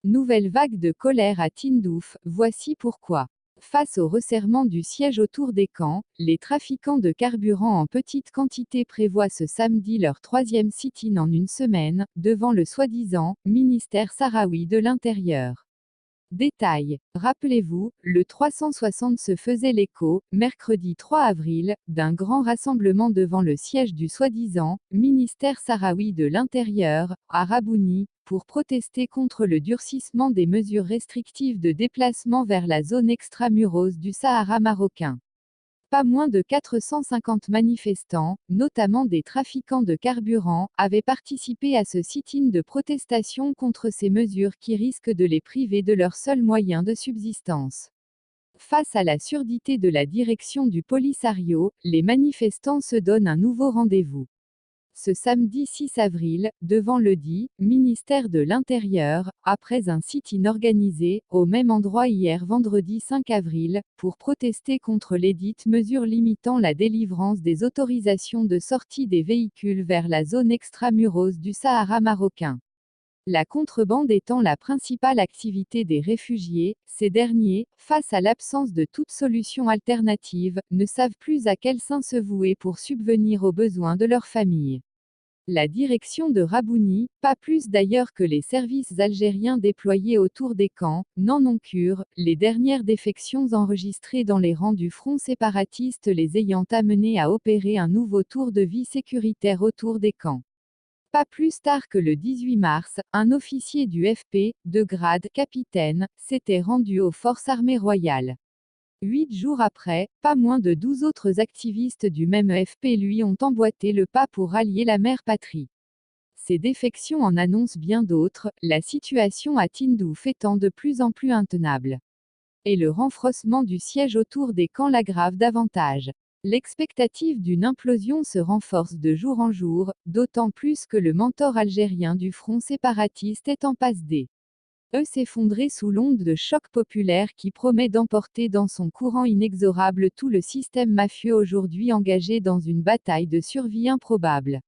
Nouvelle vague de colère à Tindouf, voici pourquoi. Face au resserrement du siège autour des camps, les trafiquants de carburant en petite quantité prévoient ce samedi leur troisième sit-in en une semaine, devant le soi-disant ministère sahraoui de l'Intérieur. Détail. Rappelez-vous, le 360 se faisait l'écho, mercredi 3 avril, d'un grand rassemblement devant le siège du soi-disant ministère sahraoui de l'Intérieur, à Rabouni, pour protester contre le durcissement des mesures restrictives de déplacement vers la zone extramuros du Sahara marocain. Pas moins de 450 manifestants, notamment des trafiquants de carburant, avaient participé à ce sit-in de protestation contre ces mesures qui risquent de les priver de leur seul moyen de subsistance. Face à la surdité de la direction du Polisario, les manifestants se donnent un nouveau rendez-vous. Ce samedi 6 avril, devant le dit ministère de l'Intérieur, après un sit-in organisé, au même endroit hier vendredi 5 avril, pour protester contre les dites mesures limitant la délivrance des autorisations de sortie des véhicules vers la zone extramuros du Sahara marocain. La contrebande étant la principale activité des réfugiés, ces derniers, face à l'absence de toute solution alternative, ne savent plus à quel saint se vouer pour subvenir aux besoins de leur famille. La direction de Rabouni, pas plus d'ailleurs que les services algériens déployés autour des camps, n'en ont cure, les dernières défections enregistrées dans les rangs du front séparatiste les ayant amenés à opérer un nouveau tour de vie sécuritaire autour des camps. Pas plus tard que le 18 mars, un officier du FP, de grade capitaine, s'était rendu aux forces armées royales. 8 jours après, pas moins de 12 autres activistes du même FP lui ont emboîté le pas pour rallier la mère patrie. Ces défections en annoncent bien d'autres, la situation à Tindouf étant de plus en plus intenable. Et le renforcement du siège autour des camps l'aggrave davantage. L'expectative d'une implosion se renforce de jour en jour, d'autant plus que le mentor algérien du front séparatiste est en passe s'effondrer sous l'onde de choc populaire qui promet d'emporter dans son courant inexorable tout le système mafieux aujourd'hui engagé dans une bataille de survie improbable.